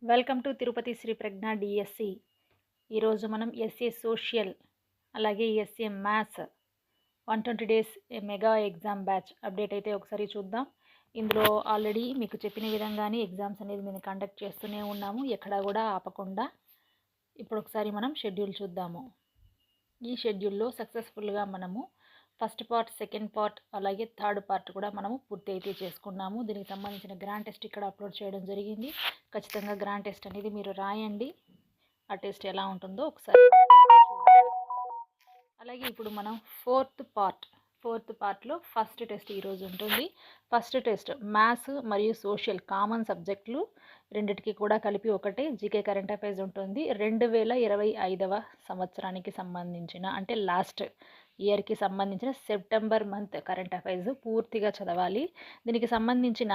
Welcome to Tirupati Shri Prajna DSC. ఈరోజు మనం SA social అలాగే SA maths 120 days mega exam batch update అయితే ఒకసారి చూద్దాం. ఇందులో ఆల్రెడీ మీకు చెప్పిన విధంగానే ఎగ్జామ్స్ అనేది మేము కండక్ట్ చేస్తూనే ఉన్నాము, ఎక్కడా కూడా ఆపకుండా. ఇప్పుడు ఒకసారి మనం షెడ్యూల్ చూద్దాము. ఈ షెడ్యూల్లో సక్సెస్ఫుల్గా మనము ఫస్ట్ పార్ట్, సెకండ్ పార్ట్ అలాగే థర్డ్ పార్ట్ కూడా మనము పూర్తి అయితే చేసుకున్నాము. దీనికి సంబంధించిన గ్రాండ్ టెస్ట్ ఇక్కడ అప్లోడ్ చేయడం జరిగింది. ఖచ్చితంగా గ్రాండ్ టెస్ట్ అనేది మీరు రాయండి. ఆ టెస్ట్ ఎలా ఉంటుందో ఒకసారి చూడండి. అలాగే ఇప్పుడు మనం ఫోర్త్ పార్ట్లో ఫస్ట్ టెస్ట్ ఈరోజు ఉంటుంది. ఫస్ట్ టెస్ట్ మ్యాథ్స్ మరియు సోషల్ కామన్ సబ్జెక్టులు రెండిటికి కూడా కలిపి ఒకటే జీకే కరెంట్ అఫైర్స్ ఉంటుంది. 2025వ సంవత్సరానికి సంబంధించిన, అంటే లాస్ట్ ఇయర్కి సంబంధించిన సెప్టెంబర్ మంత్ కరెంట్ అఫైర్స్ పూర్తిగా చదవాలి. దీనికి సంబంధించిన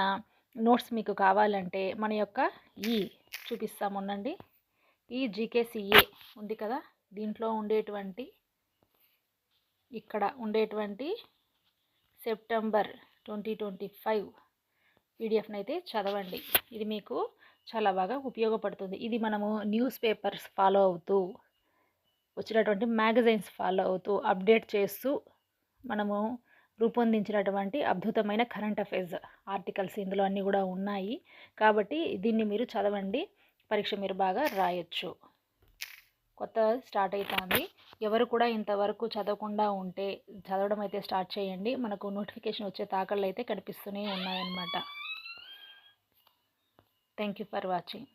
నోట్స్ మీకు కావాలంటే మన యొక్క చూపిస్తాముండండి. ఈ జీకేసీఏ ఉంది కదా, దీంట్లో ఇక్కడ ఉండేటువంటి సెప్టెంబర్ 2025 పీడిఎఫ్ని అయితే చదవండి. ఇది మీకు చాలా బాగా ఉపయోగపడుతుంది. ఇది మనము న్యూస్ పేపర్స్ ఫాలో అవుతూ, వచ్చినటువంటి మ్యాగజైన్స్ ఫాలో అవుతూ, అప్డేట్ చేస్తూ మనము రూపొందించినటువంటి అద్భుతమైన కరెంట్ అఫైర్స్ ఆర్టికల్స్ ఇందులో అన్నీ కూడా ఉన్నాయి. కాబట్టి దీన్ని మీరు చదవండి, పరీక్ష మీరు బాగా రాయొచ్చు. కొత్త స్టార్ట్ అవుతుంది. ఎవరు కూడా ఇంతవరకు చదవకుండా ఉంటే చదవడం అయితే స్టార్ట్ చేయండి. మనకు నోటిఫికేషన్ వచ్చే తాకళ్ళు అయితే కనిపిస్తూనే ఉన్నాయన్నమాట. Thank you for watching.